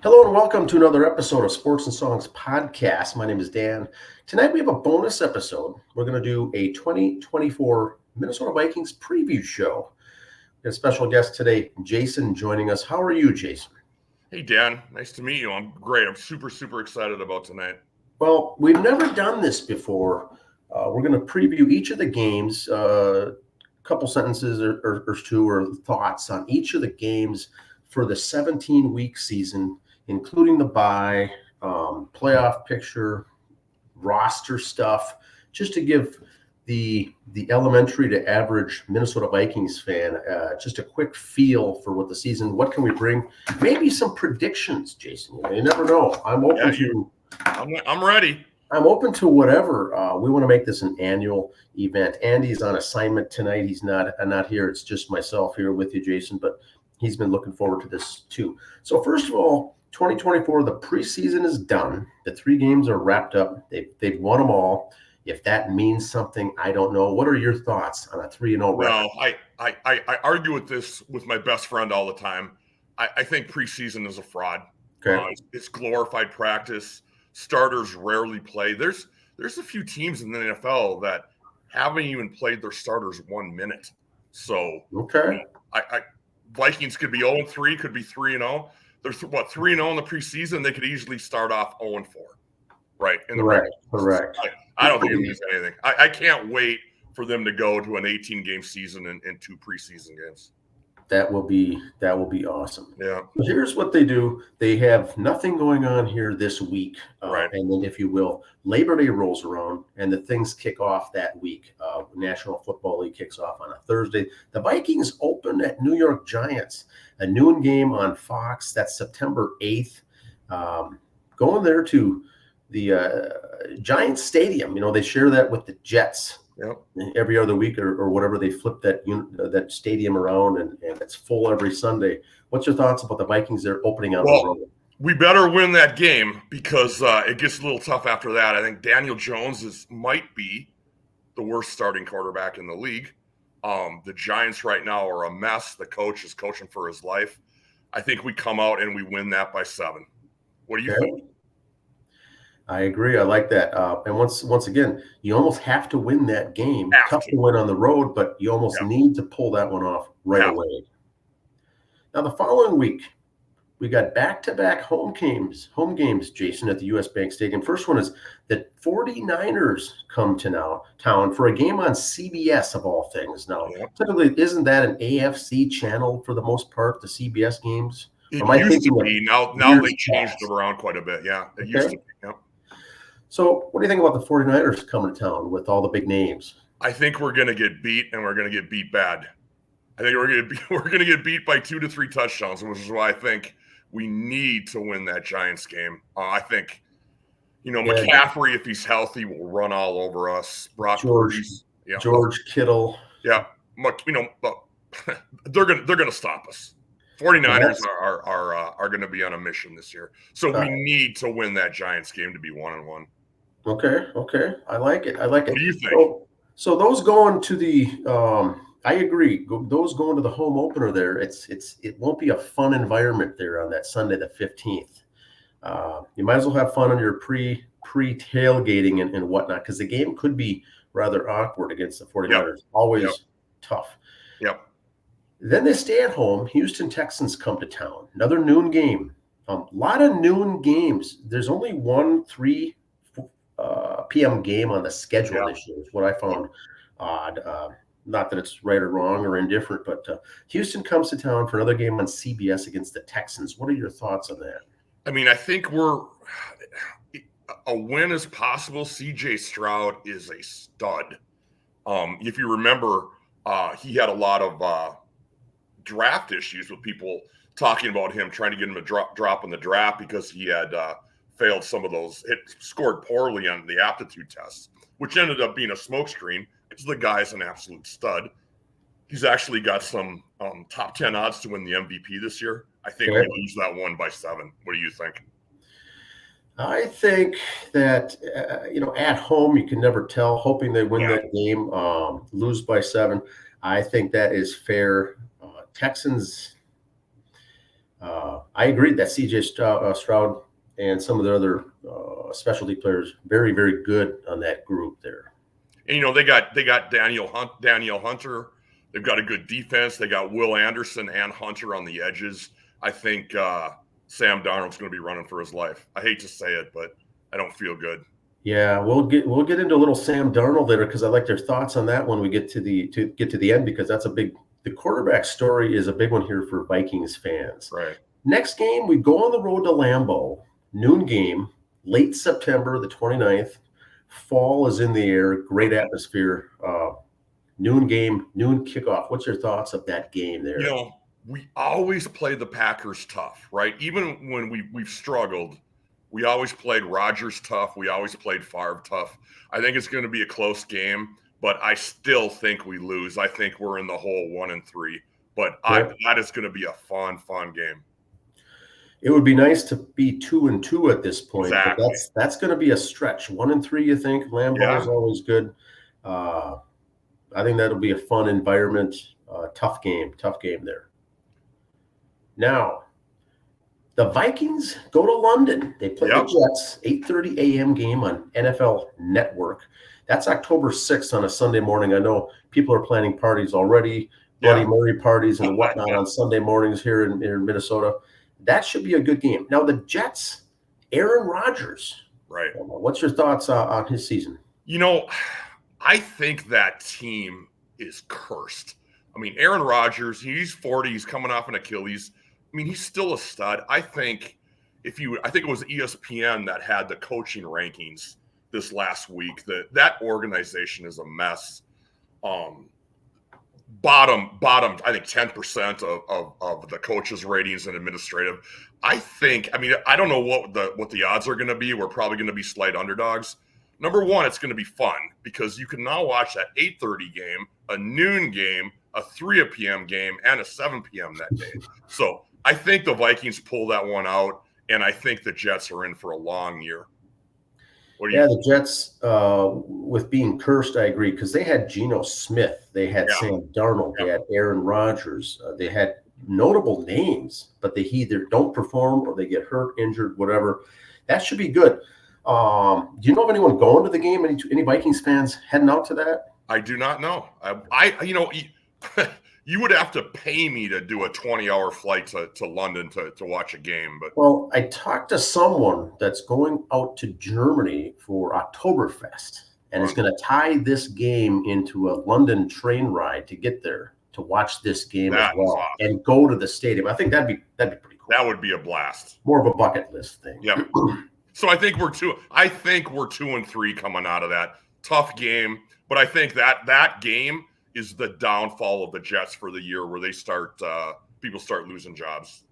Hello and welcome to another episode of Sports and Songs Podcast. My name is Dan. Tonight we have a bonus episode. We're going to do a 2024 Minnesota Vikings preview show. We have a special guest today, Jason, joining us. How are you, Jason? Hey, Dan. Nice to meet you. I'm great. I'm super excited about tonight. Well, we've never done this before. We're going to preview each of the games, a couple sentences or two or thoughts on each of the games for the 17-week season, including the bye, playoff picture, roster stuff, just to give the elementary to average Minnesota Vikings fan just a quick feel for what the season, what can we bring, maybe some predictions, Jason. You never know. I'm open to. I'm ready. I'm open to whatever. We want to make this an annual event. Andy's on assignment tonight. He's not here. It's just myself here with you, Jason, but he's been looking forward to this too. So first of all, 2024, the preseason is done. The 3 games are wrapped up. They've won them all. If that means something, I don't know. What are your thoughts on a 3-0 record? Well, I argue with this with my best friend all the time. I think preseason is a fraud. Okay. It's glorified practice. Starters rarely play. There's a few teams in the NFL that haven't even played their starters 1 minute. So okay, Vikings could be 0-3, could be 3-0. They're 3-0 in the preseason. They could easily start off 0-4, right? In the correct. I don't think it means anything. I can't wait for them to go to an 18-game season and 2 preseason games. That will be awesome. Yeah. Here's what they do. They have nothing going on here this week. Right. And then, if you will, Labor Day rolls around and the things kick off that week. National Football League kicks off on a Thursday. The Vikings open at New York Giants, a noon game on Fox. That's September 8th. Going there to the Giants Stadium. They share that with the Jets. Yep. Every other week or whatever, they flip that stadium around and it's full every Sunday. What's your thoughts about the Vikings? They're opening on the road. We better win that game because it gets a little tough after that. I think Daniel Jones might be the worst starting quarterback in the league. The Giants right now are a mess. The coach is coaching for his life. I think we come out and we win that by 7. What do you think? I agree. I like that. And once again, you almost have to win that game. Tough to win on the road, but you almost need to pull that one off right away. Now, the following week, we got back-to-back home games, Jason, at the U.S. Bank Stadium. First one is the 49ers come to town for a game on CBS, of all things. Now, typically, isn't that an AFC channel for the most part, the CBS games? It used to be. Now they changed it around quite a bit. Yeah, it used to be. Yep. So what do you think about the 49ers coming to town with all the big names? I think we're going to get beat, and we're going to get beat bad. I think we're going to get beat by 2 to 3 touchdowns, which is why I think we need to win that Giants game. I think, McCaffrey, if he's healthy, will run all over us. George Kittle. Yeah, they're going to stop us. 49ers are going to be on a mission this year, so we need to win that Giants game to be 1-1. Okay. I like it. What do you think? So those going to the I agree. Those going to the home opener there, it won't be a fun environment there on that Sunday the 15th. You might as well have fun on your pre-tailgating and whatnot, because the game could be rather awkward against the 49ers. Yep. Always tough. Yep. Then they stay at home. Houston Texans come to town. Another noon game. A lot of noon games. There's only 3 p.m. game on the schedule this year, is what I found odd. Not that it's right or wrong or indifferent, but Houston comes to town for another game on CBS against the Texans. What are your thoughts on that? I mean, I think a win is possible. C.J. Stroud is a stud. If you remember, he had a lot of draft issues with people talking about him, trying to get him to drop in the draft because he had failed some of those. It scored poorly on the aptitude tests, which ended up being a smokescreen because the guy's an absolute stud. He's actually got some top 10 odds to win the MVP this year. I think we lose that one by 7. What do you think? I think that, at home, you can never tell. Hoping they win that game, lose by 7. I think that is fair. Texans, I agree that CJ Stroud and some of the other specialty players very, very good on that group there. And they got Daniel Hunter. They've got a good defense. They got Will Anderson and Hunter on the edges. I think Sam Darnold's going to be running for his life. I hate to say it, but I don't feel good. Yeah, we'll get into a little Sam Darnold later because I like their thoughts on that when we get to the end, because that's the quarterback story is a big one here for Vikings fans. Right. Next game, we go on the road to Lambeau, noon game, late September the 29th. Fall is in the air, great atmosphere. Noon game, noon kickoff. What's your thoughts of that game there? We always play the Packers tough, right? Even when we've struggled, we always played Rodgers tough. We always played Favre tough. I think it's going to be a close game, but I still think we lose. I think we're in the hole 1-3. But that is going to be a fun game. It would be nice to be 2-2 at this point, exactly. But that's going to be a stretch. 1-3, you think? Lambeau is always good. I think that'll be a fun environment. Tough game there. Now, the Vikings go to London. They play the Jets, 8:30 a.m. game on NFL Network. That's October 6th on a Sunday morning. I know people are planning parties already, Bloody Mary parties and whatnot on Sunday mornings here in Minnesota. That should be a good game. Now, the Jets, Aaron Rodgers. Right. What's your thoughts on his season? I think that team is cursed. I mean, Aaron Rodgers, he's 40, he's coming off an Achilles. I mean, he's still a stud. I think it was ESPN that had the coaching rankings this last week. That organization is a mess. Bottom, I think 10% of the coaches' ratings and administrative. I don't know what the odds are going to be. We're probably going to be slight underdogs. Number one, it's going to be fun because you can now watch that 8:30 game, a noon game, a 3 p.m. game, and a 7 p.m. that day. So I think the Vikings pull that one out, and I think the Jets are in for a long year. The Jets, with being cursed, I agree, because they had Geno Smith, they had Sam Darnold, they had Aaron Rodgers, they had notable names, but they either don't perform or they get hurt, injured, whatever. That should be good. Do you know of anyone going to the game? Any Vikings fans heading out to that? I do not know. You would have to pay me to do a 20-hour flight to London to watch a game. Well, I talked to someone that's going out to Germany for Oktoberfest and is going to tie this game into a London train ride to get there to watch this game as well and go to the stadium. I think that'd be pretty cool. That would be a blast. More of a bucket list thing. Yeah. So I think we're 2-3 coming out of that tough game, but I think that game is the downfall of the Jets for the year, where they people start losing jobs.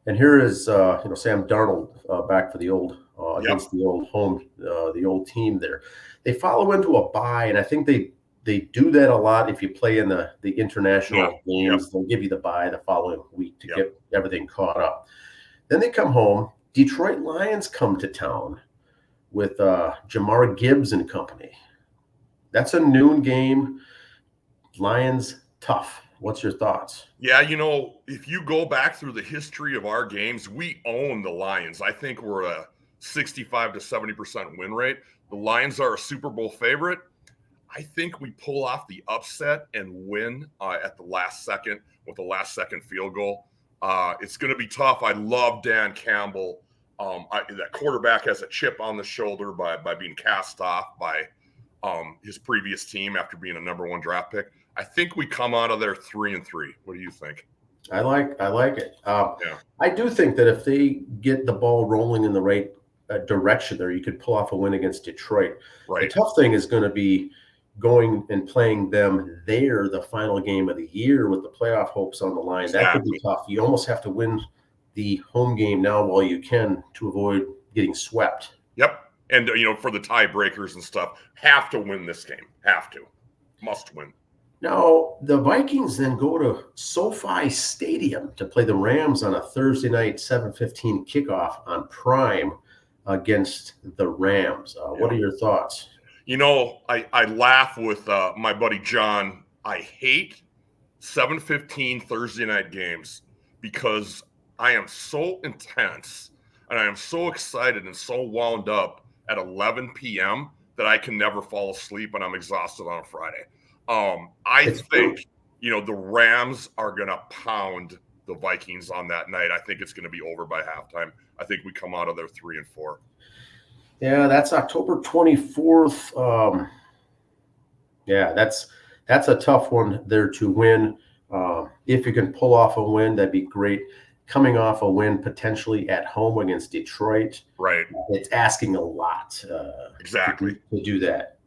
And here is Sam Darnold back for the old against the old home the old team there. They follow into a bye, and I think they do that a lot. If you play in the international games, they'll give you the bye the following week to get everything caught up. Then they come home. Detroit Lions come to town with Jamar Gibbs and company. That's a noon game. Lions, tough. What's your thoughts? Yeah, if you go back through the history of our games, we own the Lions. I think we're a 65 to 70% win rate. The Lions are a Super Bowl favorite. I think we pull off the upset and win at the last second with the last second field goal. It's going to be tough. I love Dan Campbell. That quarterback has a chip on the shoulder by being cast off by his previous team after being a number 1 draft pick. I think we come out of there 3-3. What do you think? I like it. I do think that if they get the ball rolling in the right direction there, you could pull off a win against Detroit. Right. The tough thing is going to be going and playing them there the final game of the year with the playoff hopes on the line. Exactly. That could be tough. You almost have to win the home game now while you can to avoid getting swept. Yep. And, for the tiebreakers and stuff, have to win this game. Must win. Now, the Vikings then go to SoFi Stadium to play the Rams on a Thursday night 7:15 kickoff on Prime against the Rams. What are your thoughts? I laugh with my buddy John. I hate 7:15 Thursday night games because I am so intense and I am so excited and so wound up at 11 p.m. that I can never fall asleep and I'm exhausted on a Friday. I It's think, true. the Rams are going to pound the Vikings on that night. I think it's going to be over by halftime. I think we come out of there 3-4. Yeah, that's October 24th. Yeah, that's a tough one there to win. If you can pull off a win, that'd be great. Coming off a win potentially at home against Detroit, Right. it's asking a lot Exactly. to do that.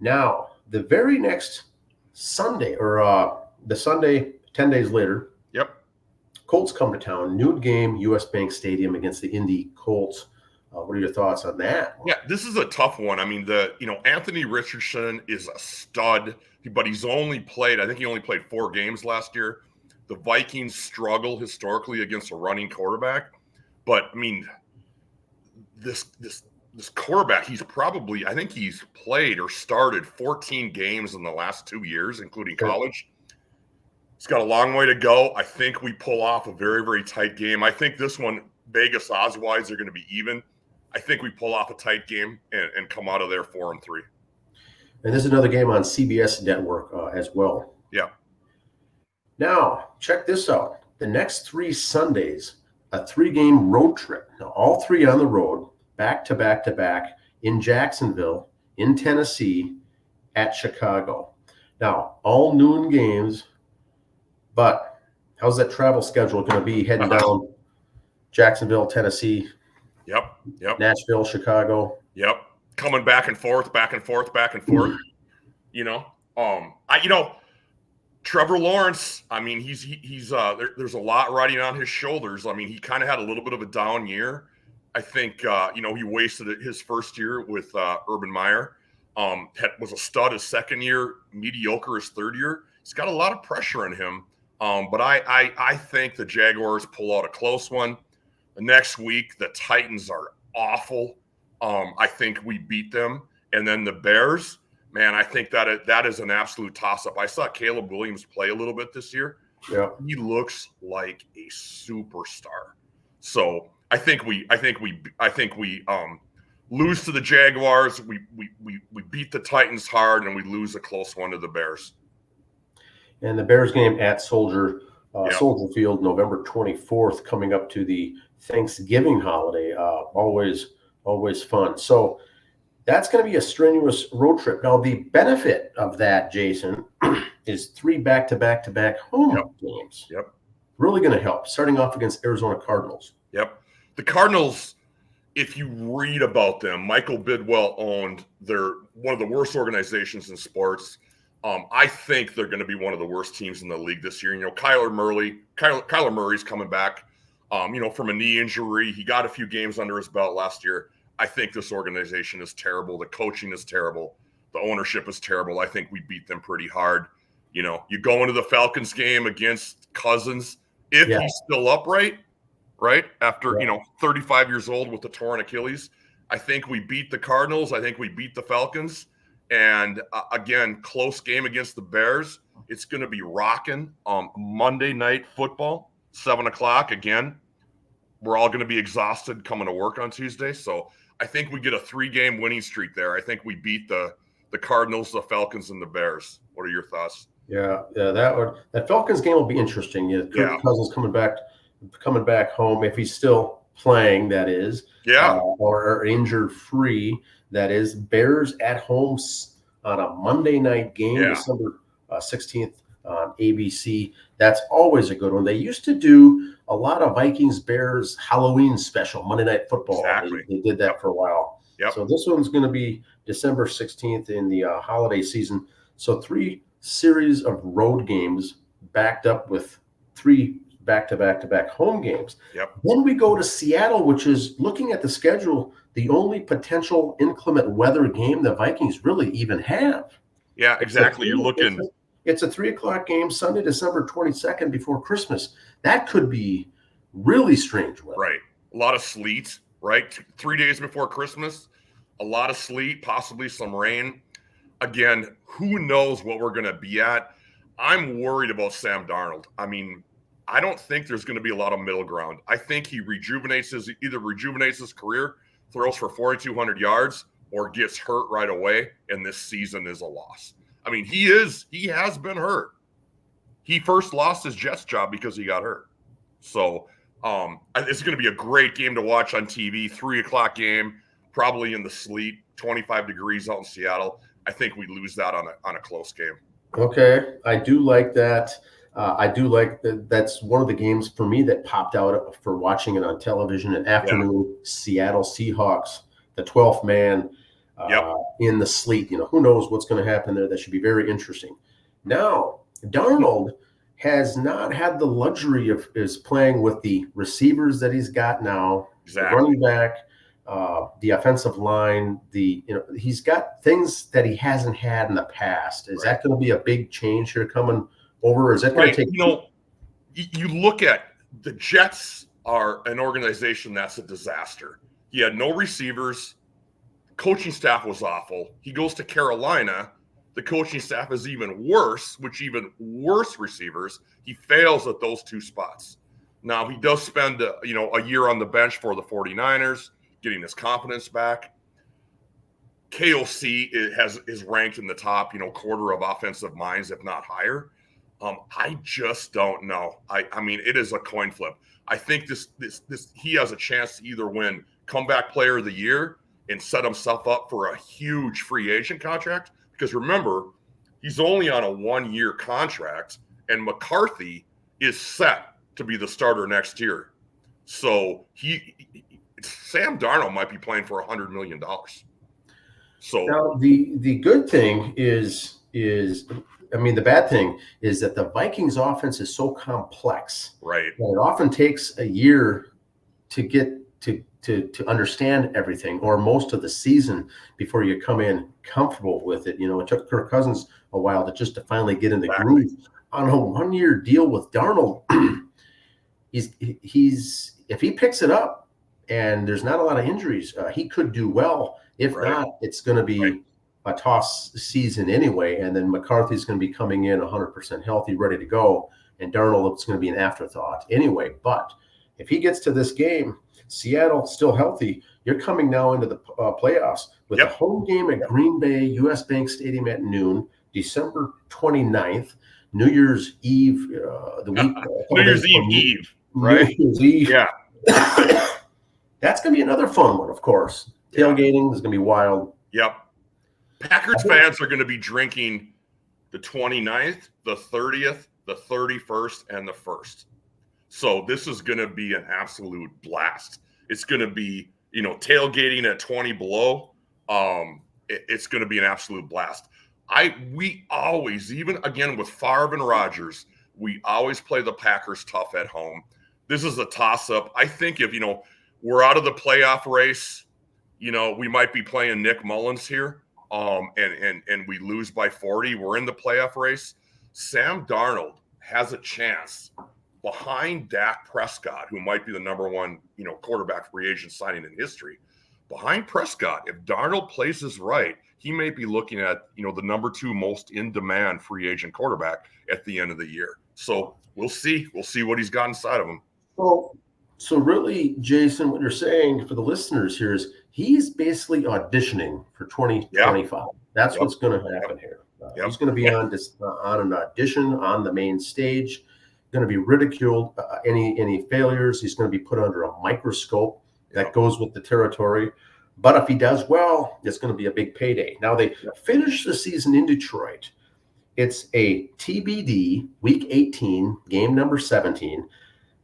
Now, the very next Sunday, or the Sunday 10 days later, Yep. Colts come to town, noon game, US Bank Stadium against the Indy Colts. What are your thoughts on that? Yeah, this is a tough one. I mean, Anthony Richardson is a stud, but I think he only played 4 games last year. The Vikings struggle historically against a running quarterback, but I mean, this quarterback, I think he's played or started 14 games in the last 2 years, including college. He's got a long way to go. I think we pull off a very, very tight game. I think this one, Vegas odds-wise, are going to be even. I think we pull off a tight game and come out of there 4-3. And this is another game on CBS Network as well. Yeah. Now, check this out. The next 3 Sundays, a 3-game road trip. Now, all 3 on the road, back to back to back, in Jacksonville, in Tennessee, at Chicago. Now, all noon games, but how's that travel schedule going to be heading down Jacksonville, Tennessee, Yep. Nashville, Chicago? Yep. Coming back and forth, back and forth, back and forth. Trevor Lawrence, I mean, there's a lot riding on his shoulders. I mean, he kind of had a little bit of a down year. I think, he wasted his first year with Urban Meyer. Was a stud his second year, mediocre his third year. He's got a lot of pressure on him. But I think the Jaguars pull out a close one. The next week, the Titans are awful. I think we beat them. And then the Bears, man, I think that is an absolute toss-up. I saw Caleb Williams play a little bit this year. Yeah. He looks like a superstar. So I think we lose to the Jaguars. We beat the Titans hard, and we lose a close one to the Bears. And the Bears game at Soldier Field, November 24th, coming up to the Thanksgiving holiday. Always fun. So that's going to be a strenuous road trip. Now, the benefit of that, Jason, is 3 back-to-back home games. Yep. Really going to help, starting off against Arizona Cardinals. Yep. The Cardinals, if you read about them, Michael Bidwell owned one of the worst organizations in sports. I think they're going to be one of the worst teams in the league this year. Kyler Murray's coming back, from a knee injury. He got a few games under his belt last year. I think this organization is terrible. The coaching is terrible. The ownership is terrible. I think we beat them pretty hard. You go into the Falcons game against Cousins, if he's still upright, right? After, 35 years old with the torn Achilles. I think we beat the Cardinals. I think we beat the Falcons. And again, close game against the Bears. It's going to be rocking. Monday Night Football, 7:00 again. We're all going to be exhausted coming to work on Tuesday. So I think we get a 3-game winning streak there. I think we beat the Cardinals, the Falcons, and the Bears. What are your thoughts? Yeah, that Falcons game will be interesting. Kirk Cousins coming back home, if he's still playing, that is. Yeah. Or injured free, that is. Bears at home on a Monday night game, December 16th on ABC. That's always a good one. They used to do a lot of Vikings Bears Halloween special, Monday Night Football. Exactly. They did that for a while. Yep. So this one's going to be December 16th in the holiday season. So 3 series of road games backed up with 3 back-to-back home games. Yep. Then we go to Seattle, which is, looking at the schedule, the only potential inclement weather game the Vikings really even have. Yeah, exactly. It's a 3:00 game, Sunday, December 22nd, before Christmas. That could be really strange weather. Right. A lot of sleet, right? 3 days before Christmas, a lot of sleet, possibly some rain. Again, who knows what we're going to be at? I'm worried about Sam Darnold. I mean, I don't think there's going to be a lot of middle ground. I think he either rejuvenates his career, throws for 4,200 yards, or gets hurt right away, and this season is a loss. I mean, he has been hurt. He first lost his Jets job because he got hurt. So it's going to be a great game to watch on TV. 3:00 game, probably in the sleet, 25 degrees out in Seattle. I think we lose that on a close game. Okay, I do like that. I do like that. That's one of the games for me that popped out for watching it on television. An afternoon, Seattle Seahawks, the 12th man in the sleet. Who knows what's going to happen there? That should be very interesting. Now, Darnold has not had the luxury of is playing with the receivers that he's got now, the running back, the offensive line. He's got things that he hasn't had in the past. Is that going to be a big change here coming over? Or is that going to take? You look at the Jets are an organization that's a disaster. He had no receivers. Coaching staff was awful. He goes to Carolina. The coaching staff is even worse, which even worse receivers. He fails at those two spots. Now, he does spend a year on the bench for the 49ers, getting his confidence back. KOC is ranked in the top, quarter of offensive minds, if not higher. I just don't know. I mean, it is a coin flip. I think this he has a chance to either win comeback player of the year and set himself up for a huge free agent contract. Because remember, he's only on a 1-year contract, and McCarthy is set to be the starter next year. So Sam Darnold might be playing for $100 million. So now the good thing is the bad thing is that the Vikings offense is so complex. Right. That it often takes a year to get to understand everything, or most of the season, before you come in comfortable with it. It took Kirk Cousins a while to finally get in the groove. On a 1-year deal with Darnold, he's if he picks it up and there's not a lot of injuries, he could do well. If not, it's going to be a toss season anyway, and then McCarthy's going to be coming in 100% healthy, ready to go, and Darnold, it's going to be an afterthought anyway. But if he gets to this game, Seattle still healthy, you're coming now into the playoffs with a home game at Green Bay, US Bank Stadium at noon, December 29th, New Year's Eve, the week. New Year's Eve, right? New Year's Eve. Yeah. That's going to be another fun one, of course. Tailgating is going to be wild. Yep. Packers fans are going to be drinking the 29th, the 30th, the 31st, and the 1st. So this is going to be an absolute blast. It's going to be, tailgating at 20 below. It's going to be an absolute blast. We always, even again with Favre and Rodgers, we always play the Packers tough at home. This is a toss-up. I think if, we're out of the playoff race, we might be playing Nick Mullins here, and we lose by 40. We're in the playoff race. Sam Darnold has a chance behind Dak Prescott, who might be the number one, quarterback free agent signing in history. Behind Prescott, if Darnold plays this right, he may be looking at, the number 2 most in-demand free agent quarterback at the end of the year. So we'll see. We'll see what he's got inside of him. So really, Jason, what you're saying for the listeners here is he's basically auditioning for 2025. That's what's going to happen here. He's going to be on an audition on the main stage, going to be ridiculed. Any failures, he's going to be put under a microscope that goes with the territory. But if he does well, it's going to be a big payday. Now, they finish the season in Detroit. It's a TBD, week 18, game number 17.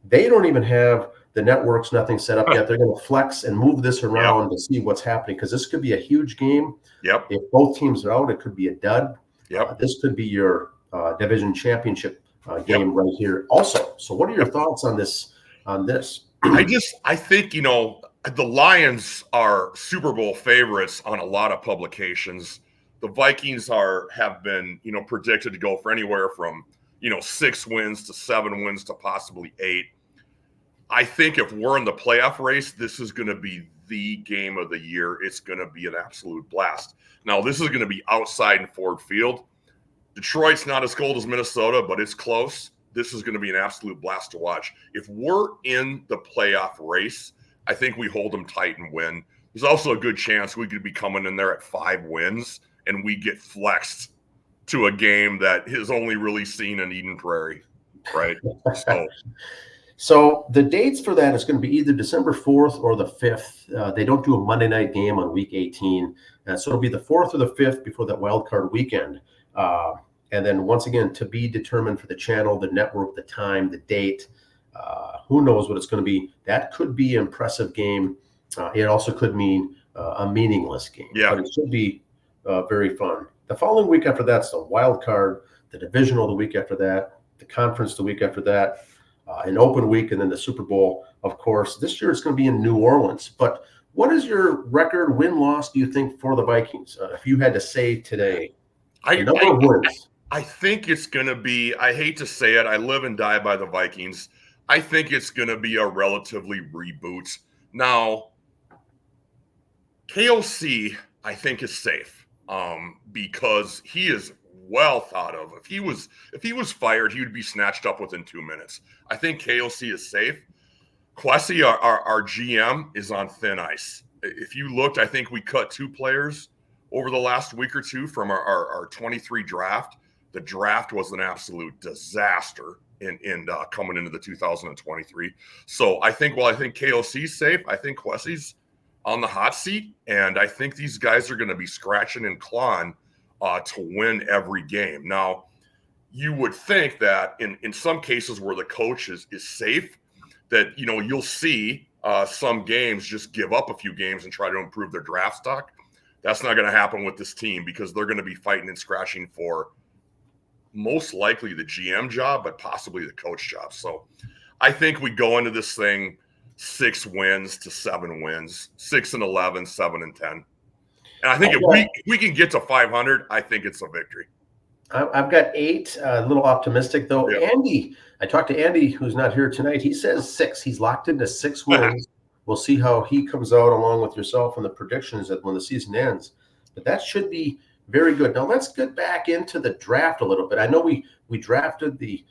They don't even have the networks, nothing set up yet. They're going to flex and move this around to see what's happening, because this could be a huge game. If both teams are out, it could be a dud. This could be your division championship game right here also. So what are your thoughts on this? I think, the Lions are Super Bowl favorites on a lot of publications. The Vikings have been, predicted to go for anywhere from, 6 wins to 7 wins to possibly 8. I think if we're in the playoff race, this is going to be the game of the year. It's going to be an absolute blast. Now, this is going to be outside in Ford Field. Detroit's not as cold as Minnesota, but it's close. this is going to be an absolute blast to watch. If we're in the playoff race, I think we hold them tight and win. There's also a good chance we could be coming in there at 5 wins and we get flexed to a game that is only really seen in Eden Prairie, right? So the dates for that is going to be either December 4th or the 5th. They don't do a Monday night game on week 18. So it'll be the 4th or the 5th before that wild card weekend. And then once again, to be determined for the channel, the network, the time, the date. Who knows what it's going to be. That could be an impressive game. It also could mean a meaningless game. Yeah. But it should be very fun. The following week after that's the wild card, the divisional the week after that, the conference the week after that, an open week, and then the Super Bowl, of course. This year it's going to be in New Orleans. But what is your record win-loss, do you think, for the Vikings? If you had to say today, the number of wins. I think it's going to be, I hate to say it, I live and die by the Vikings. I think it's going to be a relatively reboot. Now, KOC, I think, is safe because he is well thought of. If he was fired, he would be snatched up within 2 minutes. I think KOC is safe. Kwesi, our GM, is on thin ice. If you looked, I think we cut 2 players over the last week or two from our 23 draft. The draft was an absolute disaster in coming into the 2023. So I think KOC's safe, I think Kwesi's on the hot seat, and I think these guys are going to be scratching and clawing to win every game. Now, you would think that in some cases where the coach is safe, that you'll see some games just give up a few games and try to improve their draft stock. That's not going to happen with this team because they're going to be fighting and scratching for most likely the GM job, but possibly the coach job. So I think we go into this thing 6 wins to 7 wins, 6-11, 7-10. And I think if we can get to 500, I think it's a victory. I've got 8. A little optimistic though. Yeah. Andy, I talked to Andy, who's not here tonight. He says 6. He's locked into 6 wins. We'll see how he comes out along with yourself and the predictions when the season ends. But that should be very good. Now let's get back into the draft a little bit. I know we drafted the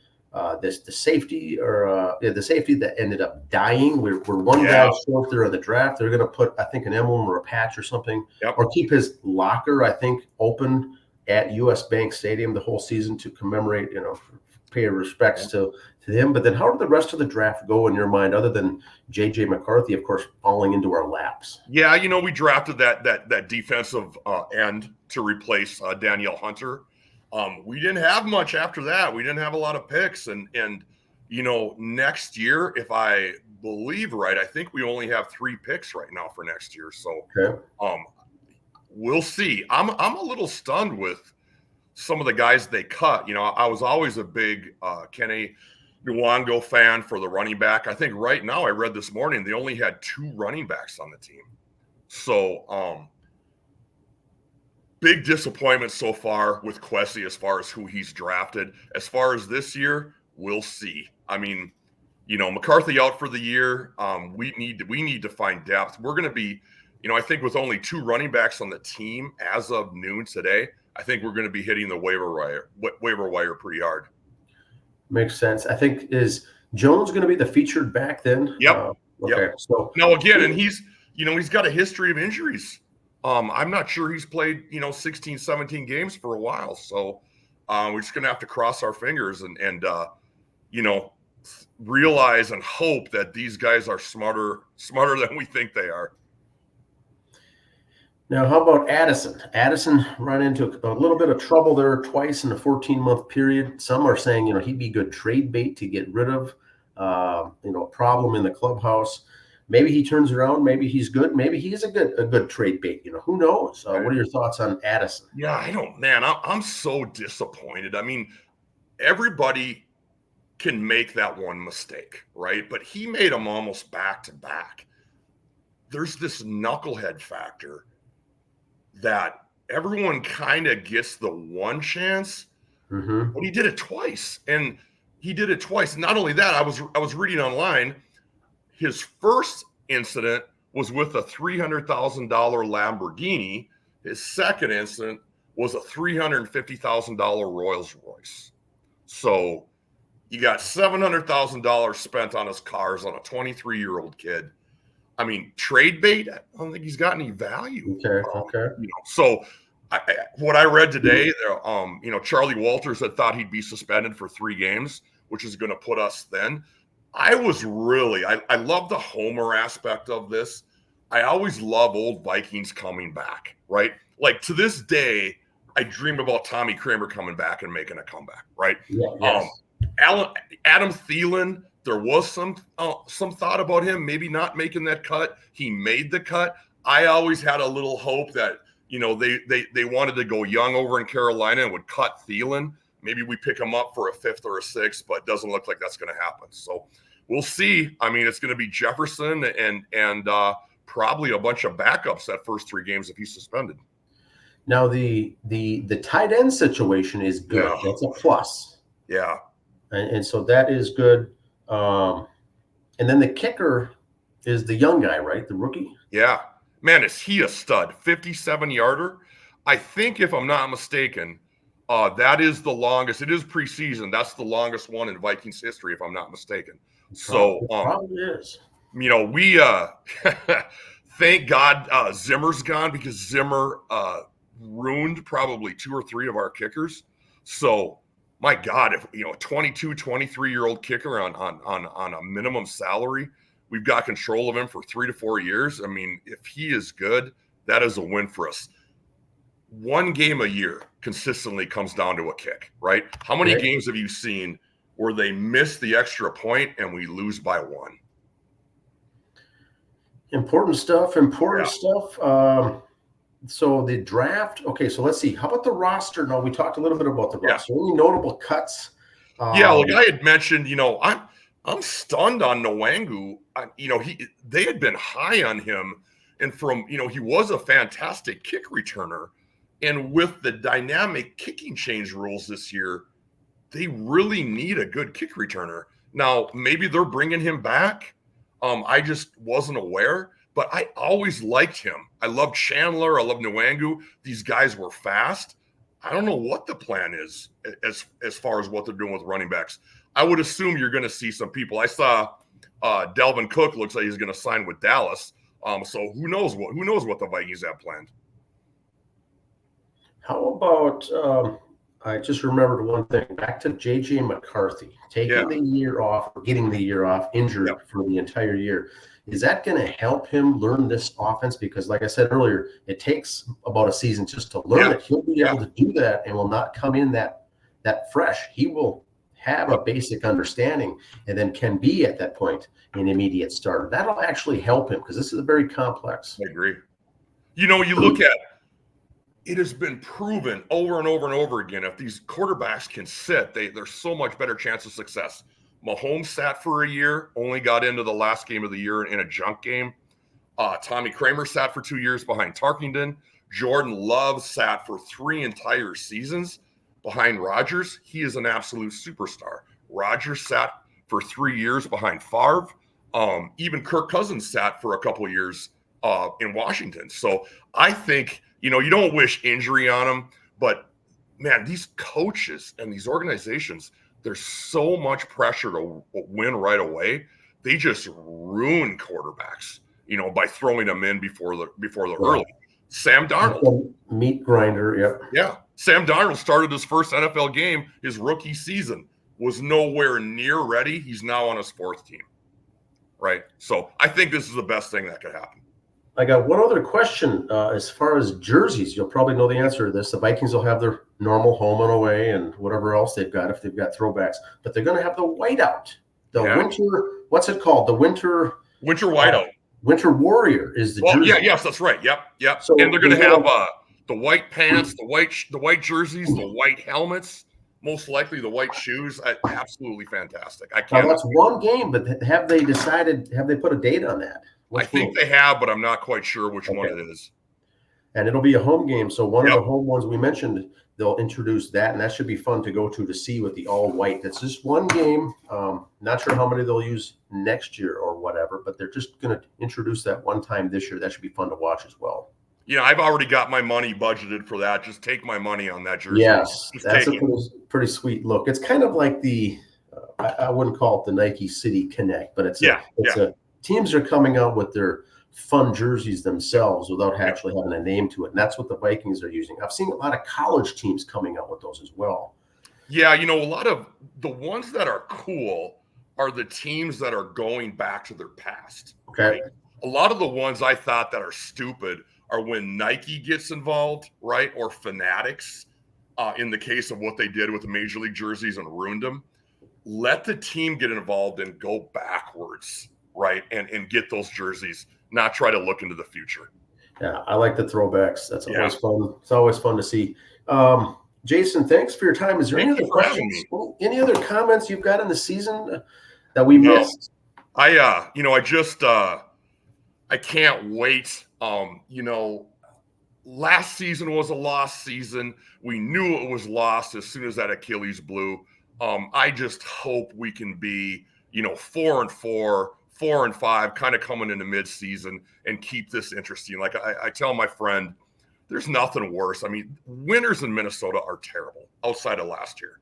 safety the safety that ended up dying. We're one guy short there in the draft. They're going to put, I think, an emblem or a patch or something, or keep his locker, I think, open at US Bank Stadium the whole season to commemorate, pay respects to him. But then how did the rest of the draft go in your mind, other than J.J. McCarthy, of course, falling into our laps? Yeah, we drafted that defensive end to replace Danielle Hunter. We didn't have much after that. We didn't have a lot of picks. And next year, if I believe right, I think we only have 3 picks right now for next year. So we'll see. I'm a little stunned with some of the guys they cut. I was always a big Kenny Nwango fan for the running back. I think right now, I read this morning, they only had 2 running backs on the team. So big disappointment so far with Kwesi as far as who he's drafted. As far as this year, we'll see. I mean, McCarthy out for the year. We need to find depth. We're going to be, I think with only 2 running backs on the team as of noon today, I think we're going to be hitting the waiver wire pretty hard. Makes sense. I think, is Jones going to be the featured back then? Yep. Okay. So now again, and he's got a history of injuries. I'm not sure he's played, 16, 17 games for a while. So we're just going to have to cross our fingers and realize and hope that these guys are smarter than we think they are. Now, how about Addison? Addison ran into a little bit of trouble there twice in a 14-month period. Some are saying, he'd be good trade bait to get rid of, a problem in the clubhouse. Maybe he turns around. Maybe he's good. Maybe he is a good trade bait. Who knows? What are your thoughts on Addison? Yeah, I'm so disappointed. I mean, everybody can make that one mistake, right? But he made them almost back to back. There's this knucklehead factor that everyone kind of gets the one chance, but he did it twice. And he did it twice. Not only that, I was reading online, his first incident was with a $300,000 Lamborghini. His second incident was a $350,000 Rolls Royce. So, You got $700,000 spent on his cars on a 23-year-old kid. I mean, trade bait. I don't think he's got any value. Okay. So what I read today, Charlie Walters had thought he'd be suspended for 3 games, which is going to put us then. I love the homer aspect of this. I always love old Vikings coming back, right? Like to this day, I dream about Tommy Kramer coming back and making a comeback, right? Yeah, yes. Adam Thielen, there was some thought about him maybe not making that cut. He made the cut. I always had a little hope that they wanted to go young over in Carolina and would cut Thielen. Maybe we pick him up for a 5th or a 6th, but it doesn't look like that's going to happen. So we'll see. I mean, it's going to be Jefferson and probably a bunch of backups that first 3 games if he's suspended. Now the tight end situation is good. Yeah. That's a plus. Yeah. And so that is good. And then the kicker is the young guy, right? The rookie. Yeah. Man, is he a stud? 57-yarder. I think if I'm not mistaken, that is the longest. It is preseason. That's the longest one in Vikings history, if I'm not mistaken. So probably is. We thank God Zimmer's gone, because Zimmer ruined probably 2 or 3 of our kickers. So my God, if a 22, 23-year-old kicker on a minimum salary, we've got control of him for 3 to 4 years. I mean, if he is good, that is a win for us. 1 game a year consistently comes down to a kick, right? How many games have you seen where they miss the extra point and we lose by 1? Important stuff. So the draft. Okay, so let's see. How about the roster? No, we talked a little bit about the roster. Any notable cuts? Like I had mentioned, I'm stunned on Nwangu. They had been high on him, and he was a fantastic kick returner. And with the dynamic kicking change rules this year, they really need a good kick returner. Now, maybe they're bringing him back. I just wasn't aware, but I always liked him. I loved Chandler. I loved Nwangu. These guys were fast. I don't know what the plan is as far as what they're doing with running backs. I would assume you're going to see some people. I saw Dalvin Cook looks like he's going to sign with Dallas. So who knows what the Vikings have planned. How about I just remembered one thing. Back to J.J. McCarthy taking the year off, or getting the year off, injured for the entire year. Is that going to help him learn this offense? Because, like I said earlier, it takes about a season just to learn it. He'll be able to do that and will not come in that fresh. He will have a basic understanding and then can be at that point an immediate starter. That'll actually help him because this is a very complex. I agree. You look at it has been proven over and over and over again, if these quarterbacks can sit, there's so much better chance of success. Mahomes sat for a year, only got into the last game of the year in a junk game. Tommy Kramer sat for 2 years behind Tarkington. Jordan Love sat for 3 entire seasons behind Rodgers. He is an absolute superstar. Rodgers sat for 3 years behind Favre. Even Kirk Cousins sat for a couple of years in Washington. So I think, you don't wish injury on them, but man, these coaches and these organizations, there's so much pressure to win right away. They just ruin quarterbacks, by throwing them in before the early. Sam Darnold, meat grinder. Yeah. Sam Darnold started his first NFL game, his rookie season, was nowhere near ready. He's now on his 4th team. Right. So I think this is the best thing that could happen. I got one other question. As far as jerseys, you'll probably know the answer to this. The Vikings will have their normal home and away and whatever else they've got if they've got throwbacks. But they're going to have the whiteout. The winter, what's it called? The winter whiteout. Winter Warrior is the jersey. Yes, that's right. Yep. So and they're going to have the white pants, the white jerseys, the white helmets, most likely the white shoes. Absolutely fantastic. I can't. Now, that's one game, but have they put a date on that? I think they have, but I'm not quite sure which one it is. And it'll be a home game. So one of the home ones we mentioned, they'll introduce that, and that should be fun to go to see with the all white. That's just one game. Not sure how many they'll use next year or whatever, but they're just going to introduce that one time this year. That should be fun to watch as well. I've already got my money budgeted for that. Just take my money on that jersey. Yes, that's a pretty sweet look. It's kind of like the I wouldn't call it the Nike City Connect, but it's Yeah, a teams are coming out with their fun jerseys themselves without actually having a name to it, and that's what the Vikings are using. I've seen a lot of college teams coming out with those as well. Yeah, a lot of the ones that are cool are the teams that are going back to their past. Okay. Right? A lot of the ones I thought that are stupid are when Nike gets involved, right? Or Fanatics, in the case of what they did with the Major League jerseys and ruined them. Let the team get involved and go backwards, right? And get those jerseys, not try to look into the future. Yeah, I like the throwbacks. That's always fun. It's always fun to see. Jason, thanks for your time. Is there any other questions? Any other comments you've got in the season that we missed? I can't wait. Last season was a lost season. We knew it was lost as soon as that Achilles blew. I just hope we can be, 4-4, 4-5, kind of coming into mid-season and keep this interesting. Like I tell my friend, there's nothing worse. I mean, winters in Minnesota are terrible outside of last year.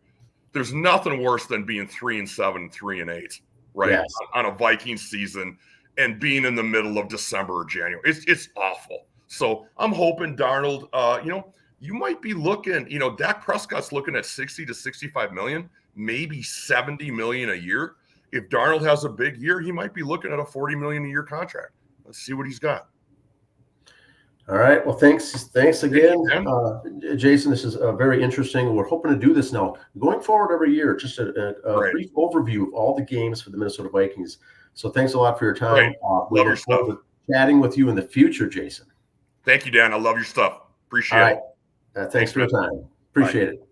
There's nothing worse than being 3-7, 3-8, right? Yes. On a Viking season and being in the middle of December or January. It's awful. So I'm hoping Darnold, you might be looking, Dak Prescott's looking at 60 to 65 million, maybe 70 million a year. If Darnold has a big year, he might be looking at a 40 million a year contract. Let's see what he's got. All right. Well, thanks again, Jason. This is very interesting. We're hoping to do this now going forward every year. Just a brief overview of all the games for the Minnesota Vikings. So thanks a lot for your time. We look forward to chatting with you in the future, Jason. Thank you, Dan. I love your stuff. Appreciate it. Thanks for your time. Appreciate it.